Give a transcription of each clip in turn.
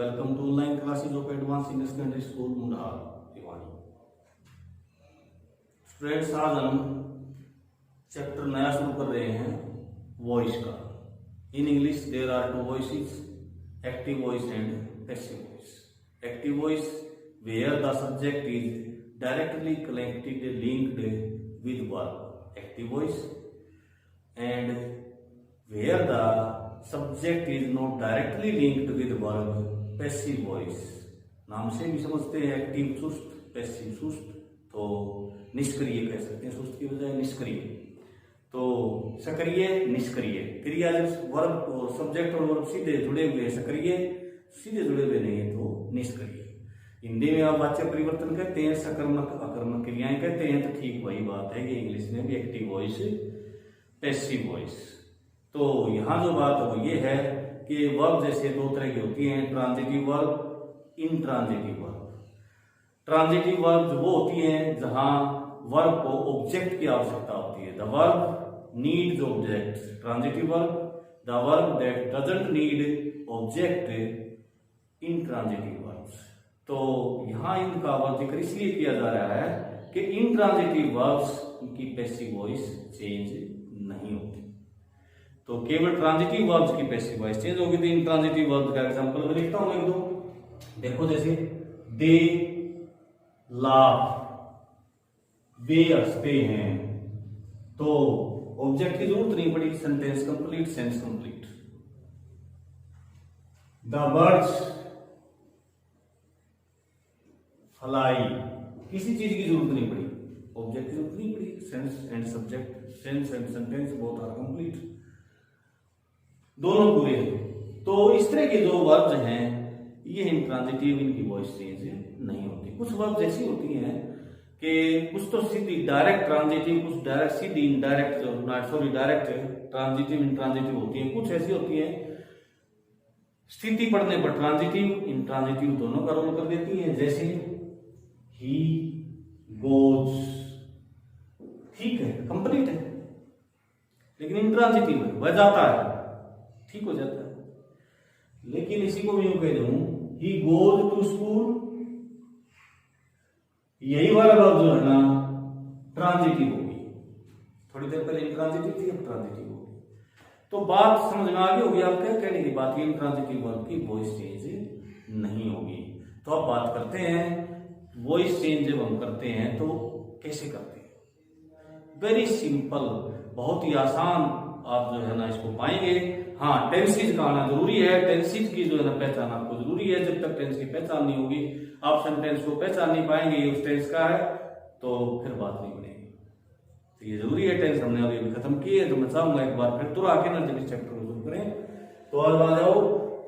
Welcome to online classes of advance senior secondary school Mundal Bhiwani. Students, आज हम chapter नया शुरू कर रहे हैं वॉइस का। In English there are two voices, active voice and passive voice. Active voice where the subject is directly connected linked with verb, active voice. And where the subject is not directly linked with verb, passive voice. नाम से भी समझते हैं active सुस्त, passive सुस्त, तो निष्क्रिय कह सकते हैं, सुस्त की बजाय निष्क्रिय। तो सक्रिय, निष्क्रिय क्रिया जब वर्ब और सब्जेक्ट और वर्ब सीधे जुड़े हुए, सक्रिय सीधे जुड़े हुए नहीं है तो निष्क्रिय। हिंदी में आप वाच्य परिवर्तन कहते हैं, सकर्मक अकर्मक क्रियाएं कहते हैं, तो ठीक वही बात है कि इंग्लिश में भी एक्टिव वॉइस, पैसिव वॉइस। तो यहां जो बात है वो ये है कि वर्ब जैसे दो तरह की होती हैं, transitive verb, intransitive verb. Transitive verb वो होती हैं जहां वर्ब को ऑब्जेक्ट की आवश्यकता होती है। The verb needs object. Transitive verb, the verb that doesn't need object, intransitive verbs. तो यहां इनका जिक्र इसलिए किया जा रहा है कि इंट्रांजिटिव वर्ब्स की पैसिव वॉइस चेंज नहीं होती। तो केवल ट्रांजिटिव वर्ब्स की पैसिव वॉइस चेंज होगी। तो इंट्रांजिटिव वर्ब्स का एग्जांपल मैं लिखता हूं एक दो। देखो जैसे दे लाफ, वे हंसते हैं, तो ऑब्जेक्ट की जरूरत नहीं पड़ी, sentence complete, sense complete. The birds fly, किसी चीज की जरूरत नहीं पड़ी, ऑब्जेक्ट की जरूरत नहीं पड़ी, sense and subject, sense and sentence both are complete, दोनों पूरे हैं। तो इस तरह के जो वर्ब्स हैं ये इंट्रांजिटिव, इनकी वॉइस चेंज नहीं होती। कुछ वर्ब्स ऐसी होती हैं कि कुछ तो सीधी डायरेक्ट ट्रांजिटिव, कुछ डायरेक्ट सीधी indirect, sorry direct transitive intransitive होती हैं। कुछ ऐसी होती हैं स्थिति पढ़ने पर ट्रांजिटिव इंट्रांजिटिव दोनों का रोल कर देती हैं। जैसे ही गोज, ठीक है, कंप्लीट है, लेकिन इंट्रांजिटिव है, वह जाता है, ठीक हो जाता है। लेकिन इसी को मैं यूं कह दूं, ही गोज टू स्कूल, यही वाला वर्ब जो है ना ट्रांजिटिव होगी। थोड़ी देर पहले इंट्रांजिटिव थी, अब ट्रांजिटिव होगी। तो बात समझ में आ गई होगी आपके कहने की बात, ये इंट्रांजिटिव वर्ब की वॉइस चेंज नहीं होगी। तो अब बात करते हैं वॉइस चेंज जब हम करते हैं तो कैसे करते हैं। वेरी सिंपल, बहुत ही आसान आप जो है ना इसको पाएंगे। हाँ, टेंसेज का आना जरूरी है, टेंसेज की जो है ना पहचान आपको जरूरी है। जब तक टेंस की पहचान नहीं होगी, आप सेंटेंस को पहचान नहीं पाएंगे ये उस टेंस का है, तो फिर बात नहीं बनेगी। तो ये जरूरी है, टेंस हमने अभी खत्म की है। तो मैं चाहूंगा एक बार फिर तुरंत आके ना जब इस चैप्टर को शुरू करें तो आज आ जाओ।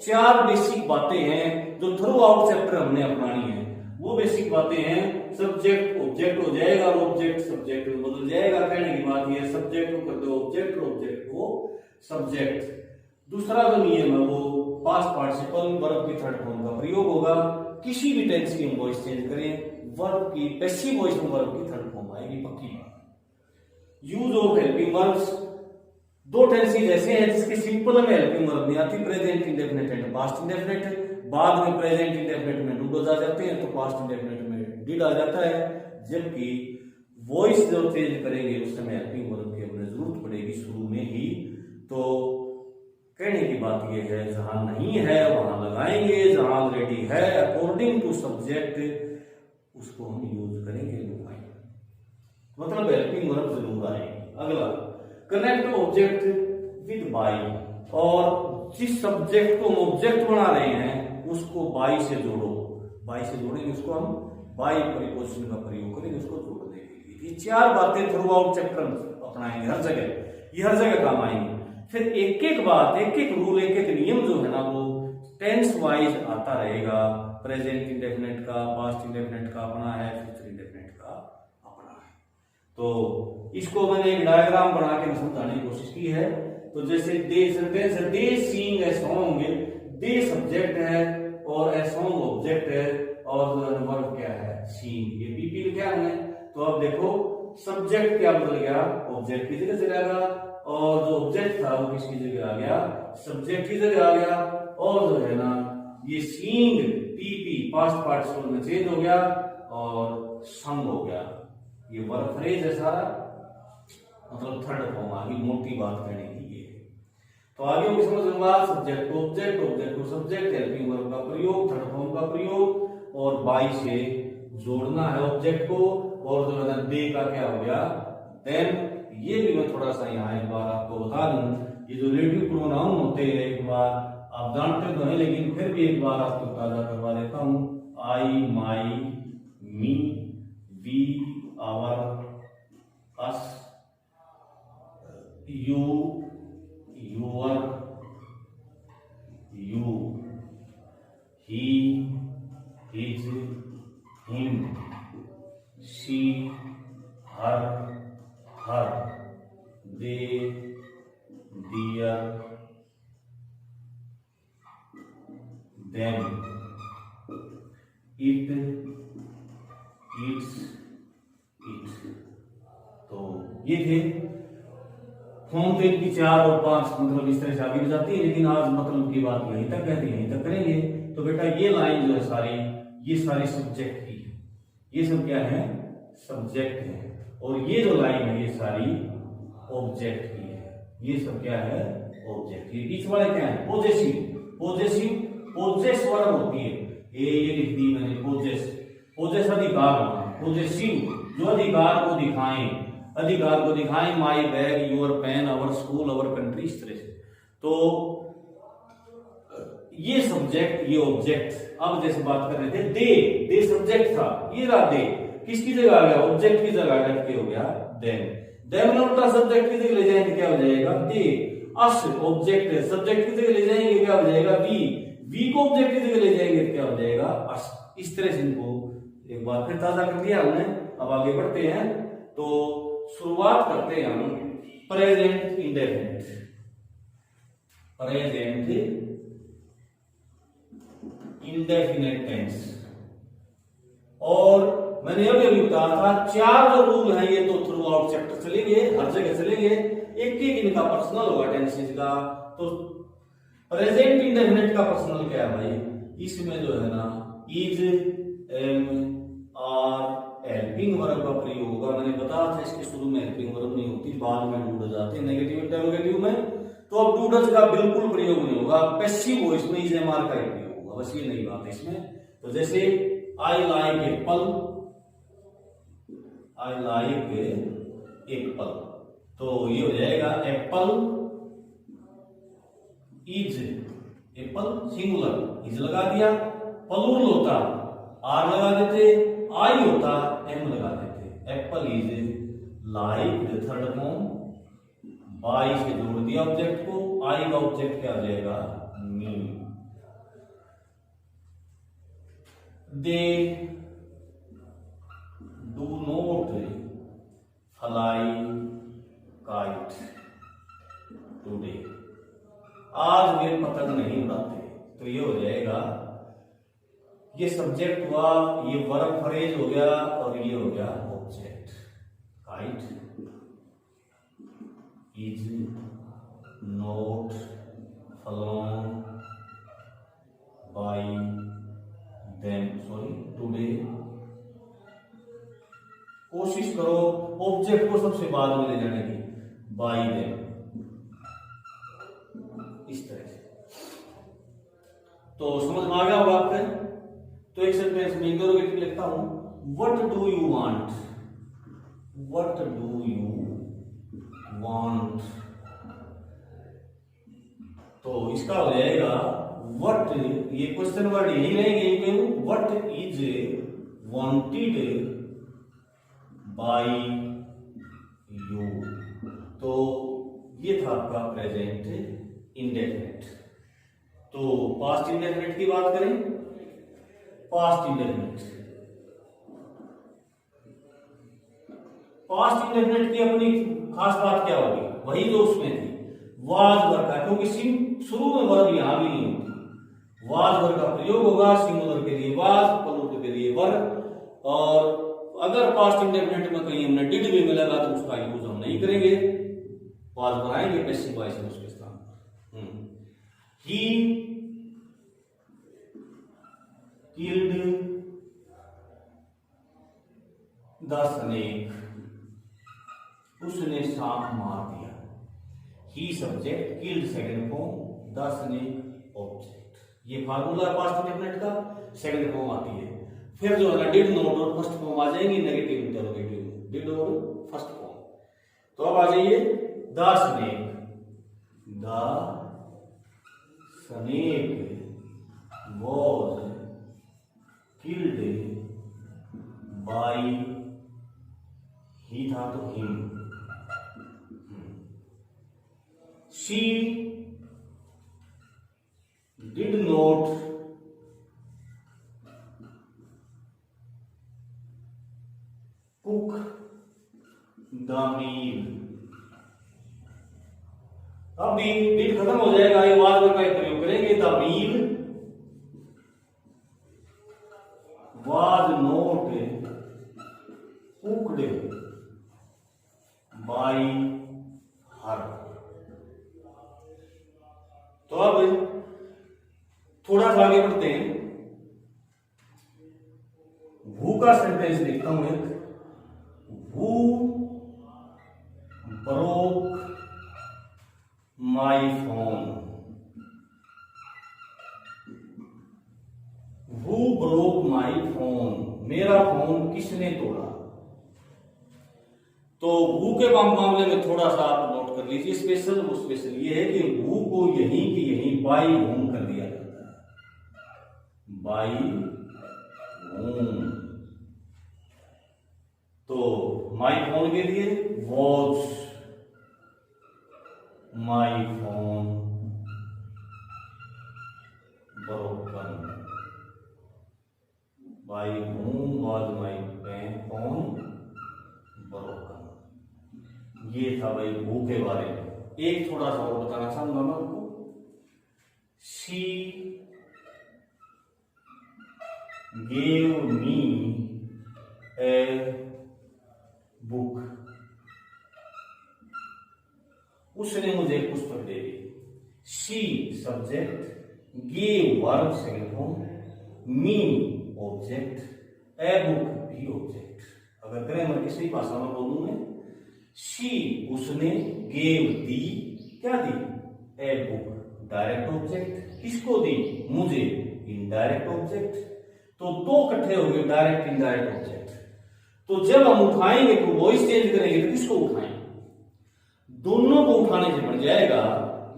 4 बेसिक बातें हैं जो थ्रू आउट चैप्टर हमने अपनानी है। वो बेसिक बातें हैं, सब्जेक्ट ऑब्जेक्ट हो जाएगा और ऑब्जेक्ट सब्जेक्ट में बदल जाएगा। कहने की बात ये, सब्जेक्ट को कर दो ऑब्जेक्ट और ऑब्जेक्ट को सब्जेक्ट। दूसरा जो नियम है वो पास्ट पार्टिसिपल वर्ब की थर्ड फॉर्म का प्रयोग होगा। किसी भी टेंस की हम वॉइस चेंज करें, वर्ब की पैसिव वॉइस में वर्ब की थर्ड फॉर्म आएगी, पक्की बात। यूज ऑफ हेल्पिंग वर्ब्स, दो टेंसेज ऐसे हैं जिसके सिंपल में हेल्पिंग वर्ब नहीं आती, present indefinite and past indefinite. बाद में प्रेजेंट इंडेफिनिट में डूड आ जाते हैं, तो पास्ट इंडेफिनिट में डिड आ जाता है। जबकि वॉइस जो चेंज करेंगे उस समय हेल्पिंग वर्ब की हमें जरूरत पड़ेगी शुरू में ही। तो कहने की बात यह है, जहां नहीं है वहां लगाएंगे, जहां ऑलरेडी है अकॉर्डिंग टू सब्जेक्ट उसको हम यूज करेंगे। मतलब हेल्पिंग वर्ब जरूर आएगी। अगला, कनेक्ट ऑब्जेक्ट विद बाई, और जिस सब्जेक्ट को हम ऑब्जेक्ट बना रहे हैं उसको बाई से जोड़ो। बाई से जोड़ेंगे, उसको हम बाई प्रीपोजिशन का प्रयोग करेंगे उसको जोड़ने के लिए। ये 4 बातें थ्रू आउट चैप्टर अपनाएंगे हर जगह, ये हर जगह काम आएंगे। फिर एक एक बात, एक एक रूल, एक एक नियम जो है ना वो टेंस वाइज आता रहेगा। प्रेजेंट इंडेफिनिट का, पास्ट इंडेफिनिट का अपना है, फ्यूचर इंडेफिनिट का अपना है। तो इसको मैंने एक डायग्राम बना के समझाने की कोशिश की है। तो जैसे दे सेंटेंस है, दे सिंग ए सॉन्ग, दे सब्जेक्ट है और ए सॉन्ग ऑब्जेक्ट है, और वर्ब क्या है, सिंग। ये पीपी लिखा है हमने। तो अब देखो सब्जेक्ट क्या बदल गया, ऑब्जेक्ट की जगह चला गया, और जो ऑब्जेक्ट था वो किसकी जगह आ गया, सब्जेक्ट की जगह आ गया। और जो है ना ये सीइंग पीपी पास्ट पार्टिसिपल में चेंज हो गया और संग हो गया। ये वर्ब फ्रेज है सारा, मतलब थर्ड फॉर्म आ गई। मोटी बात कहने की ये। तो आगे होगी समझ में बात, subject to object, object to subject, helping verb का प्रयोग, थर्ड फॉर्म का प्रयोग और बाई से जोड़ना है ऑब्जेक्ट को, और जो है ना दे का क्या हो गया देन। ये भी मैं थोड़ा सा यहाँ एक बार आपको बता दूं, ये जो रिलेटिव प्रोनाउन होते हैं एक बार आप जानते तो हैं, लेकिन फिर भी एक बार आपको ताजा करवा देता हूं। I, my, me, we, our, us, you, your, you, he, his, him, she, her, her, they, dear, them, it, its, it। तो ये थे फॉर्म तो इनकी 4 और 5 मतलब इस तरह से आगे भी जाती है, लेकिन आज मतलब की बात यहीं तक कहते हैं, यहीं तक करेंगे। तो बेटा ये लाइन जो है सारी, ये सारी सब्जेक्ट की है, ये सब क्या है सब्जेक्ट है, और ये जो लाइन है ये सारी ऑब्जेक्ट की है, ये सब क्या है ऑब्जेक्ट। ये बीच वाले क्या है पोजेसिव, पोजेसिव पोजेस वर्ब होती है, ये लिख दी मैंने पोजेस, पोजेस अधिकार होना, पोजेसिव जो अधिकार को दिखाएं, अधिकार को दिखाएं, my bag, your pen, our school, our country, इस तरह से। तो ये सब्जेक्ट ये ऑब्जेक्ट। अब जैसे बात कर रहे थे दे सब्जेक्ट था, ये रहा दे किसकी जगह आ गया ऑब्जेक्ट की जगह आ गया, हो गया देन। देन उल्टा सब्जेक्ट की जगह ले जाएंगे क्या हो जाएगा दे। अस ऑब्जेक्ट है, सब्जेक्ट की जगह ले जाएंगे क्या हो जाएगा वी को ऑब्जेक्ट की जगह ले जाएंगे क्या हो जाएगा अस। इस तरह से इनको एक बार फिर ताजा कर दिया हमने। अब आगे बढ़ते हैं, तो शुरुआत करते हैं हम present indefinite, present indefinite tense. और मैंने अभी बताया था 4 जो रूल हैं ये तो थ्रू आउट चैप्टर चलेंगे, हर जगह चलेंगे, एक एक इनका पर्सनल होगा टेंसेस का। तो प्रेजेंट इंडेफिनिट का पर्सनल क्या है भाई, इसमें जो है ना is, am, are, helping verb का प्रयोग होगा। मैंने बताया था इसके शुरू में हेल्पिंग वर्ब नहीं होती, बाद में डू डज आते हैं नेगेटिव इंटरोगेटिव में। तो अब डू डज का बिल्कुल प्रयोग नहीं होगा, पैसिव वॉइस में इज, एम, आर का ही प्रयोग होगा, बस ये नई बात है इसमें। तो जैसे I like Apple, I like Apple, तो ये हो जाएगा Apple is, Apple singular is लगा दिया, प्लूरल होता आर लगा देते, आई होता एम लगा देते। Apple is like third form, by से जोड़ दिया ऑब्जेक्ट को, आई का ऑब्जेक्ट क्या हो जाएगा me. They do not fly kite today, आज वे पतंग नहीं उड़ाते। तो ये हो जाएगा, ये सब्जेक्ट हुआ, ये वर्ब फ्रेज हो गया, और ये हो गया object. Kite is not phloem bye them, sorry today. कोशिश करो ऑब्जेक्ट को सबसे बाद में ले जाने की, बाय देम, इस तरह से। तो समझ में आ गया होगा आपके। तो एक सेंटेंस में इंटरोगेटिव लिखता हूं, what do you want, what do you want. तो इसका हो जाएगा व्हाट, ये क्वेश्चन वर्ड यही रहेंगे, what is wanted bye you. तो ये था आपका प्रेजेंट इंडेफिनिट। तो पास्ट इंडेफिनिट की बात करें, पास्ट इंडेफिनिट, पास्ट इंडेफिनिट की अपनी खास बात क्या होगी, वही जो उसमें थी वाज वर्ग का, क्योंकि शुरू में वर्ग यहां भी नहीं होती। वाज वर्ग का प्रयोग होगा, सिंगुलर के लिए वाज, प्लूरल के लिए वर्ग। और अगर पास्ट इंडेफिनिट में कहीं हमने डिड भी मिलेगा तो उसका यूज हम नहीं करेंगे, वाज बनाएंगे पैसिव वॉइस में उसके स्थान। ही किल्ड द स्नेक, उसने सांप मार दिया। He subject, killed second form, the snake object. ये फार्मूला है पास्ट इंडेफिनिट का, सेकंड फॉर्म आती है। फिर जो है ना डिड नॉट और फर्स्ट फॉर्म आ जाएंगी नेगेटिव इंटरोगेटिव में, डिड और फर्स्ट फॉर्म। तो अब आ जाइए the snake, the snake was killed by, he था तो him, she did not cook the meal। अब भी did खत्म हो जाएगा, ये वाज वर्ब का प्रयोग करेंगे। The meal was not cooked by her। तो अब थोड़ा सा आगे बढ़ते हैं। who का सेंटेंस लिखता हूं एक, who broke my phone। Who broke my phone, मेरा फोन किसने तोड़ा। तो who के मामले में थोड़ा सा आप नोट कर लीजिए स्पेशल। वो स्पेशल ये है कि who को यहीं की यहीं by whom कर दिया जाता है, by whom। तो my phone के लिए was my phone broken, by whom was my phone broken। ये था भाई who के बारे में। एक थोड़ा सा और बताना चाहूंगा मैं आपको। she gave me a book, उसने मुझे एक पुस्तक दे दी। she subject, gave verb second form, me object, a book भी ऑब्जेक्ट। अगर ग्रामर की सही भाषा में बोलूं मैं, शी उसने, गेव दी, क्या दी, ए बुक डायरेक्ट ऑब्जेक्ट, किसको दी, मुझे, इनडायरेक्ट ऑब्जेक्ट। तो दो इकट्ठे हो गए डायरेक्ट इनडायरेक्ट ऑब्जेक्ट। तो जब हम उठाएंगे तो वॉइस चेंज करेंगे तो किसको उठाएंगे, दोनों को उठाने से बन जाएगा।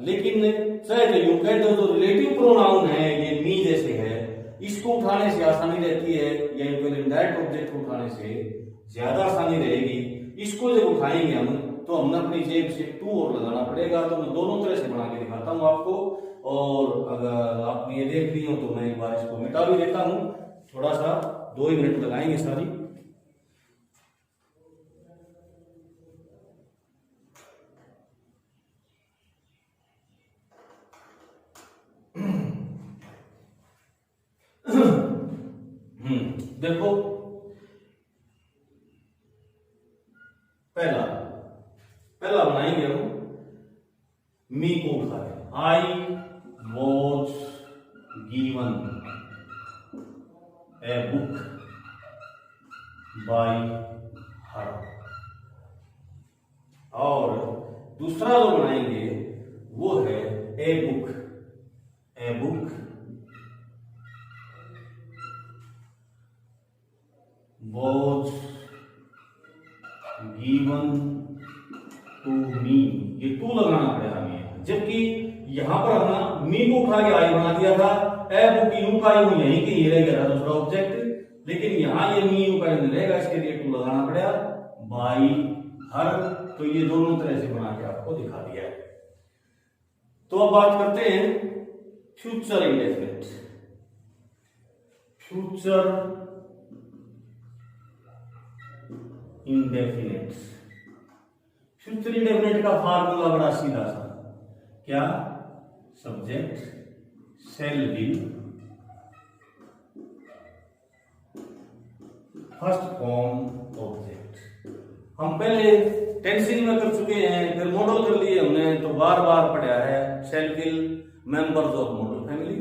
लेकिन चाहे तो यूं कह दो तो रिलेटिव प्रोनाउन है, ये मी जैसे है, इसको उठाने से आसानी रहती है, या इनडायरेक्ट ऑब्जेक्ट को उठाने से ज्यादा आसानी रहेगी। इसको जब उठाएंगे हम तो हमने अपनी जेब से टू और लगाना पड़ेगा। तो मैं दोनों तरह से बना के दिखाता हूं आपको, और अगर आपने ये देख ली हो तो मैं एक बार इसको मिटा भी देता हूं। थोड़ा सा 2 ही मिनट लगाएंगे सारी। देखो पहला बनाएंगे हम, मी को उठा रहे, I was given a book by हर। और दूसरा जो बनाएंगे वो है a book, a book was given to me। ये टू लगाना पड़ेगा हमें, जबकि यहां पर हमने मी को उठा के आई बना दिया था। ए बुक यू का यू यहीं के ये रह गया था दूसरा ऑब्जेक्ट, लेकिन यहां ये मी यू का यू रहेगा, इसके लिए टू लगाना पड़ेगा बाई हर। तो ये दोनों तरह से बना के आपको दिखा दिया है। तो अब बात करते हैं future indefinite. Future indefinite, future indefinite का फार्मूला बड़ा सीधा सा, क्या, subject shall be, first form object. हम पहले टेंसिल में कर चुके हैं, फिर मॉडल कर लिए हमने, तो बार बार पढ़ा है shall will, members of modal family,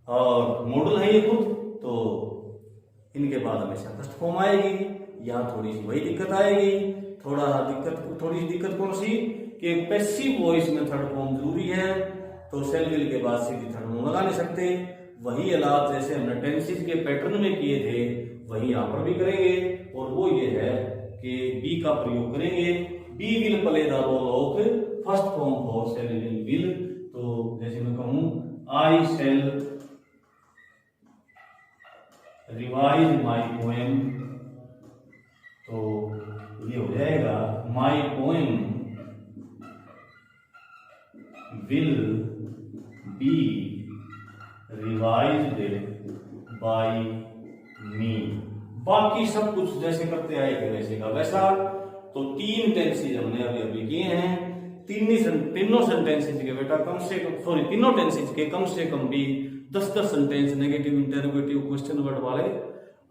और मॉडल है ये खुद। तो इनके बाद हमेशा फर्स्ट फॉर्म आएगी। यहाँ थोड़ी सी वही दिक्कत आएगी, थोड़ी सी दिक्कत कौन सी कि पैसिव वॉइस में थर्ड फॉर्म जरूरी है, तो सेल विल के बाद सीधी थर्ड फॉर्म लगा नहीं सकते। वही हालात जैसे हमने टेंसेस के पैटर्न में किए थे वही यहाँ पर भी करेंगे, और वो ये है कि बी का प्रयोग करेंगे। Be will play the role of first form for shall will. तो जैसे मैं कहूं I shall revise my poem, तो ये हो जाएगा my poem will be revised by me. बाकी सब कुछ जैसे करते आए थे वैसे का वैसा। तो 3 टेंसेज हमने अभी किए हैं। तीनों सेंटेंसेज के बेटा तीनों टेंसेज के कम से कम भी 10-10 sentence negative, interrogative, question word वाले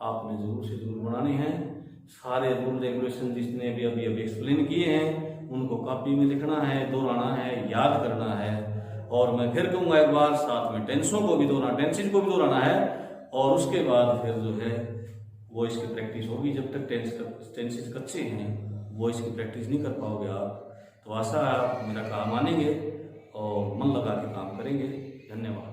आपने जरूर से जरूर बनाने हैं। सारे रूल रेगुलेशन जिसने अभी एक्सप्लेन किए हैं उनको कॉपी में लिखना है, दोहराना है, याद करना है। और मैं फिर कहूंगा एक बार, साथ में टेंसेज को भी दोहराना है। और उसके बाद फिर जो है वो इसकी प्रैक्टिस होगी। जब तक टेंसेज कच्चे हैं वो इसकी प्रैक्टिस नहीं कर पाओगे आप। तो आशा है आप मेरा काम मानेंगे और मन लगा के काम करेंगे। धन्यवाद।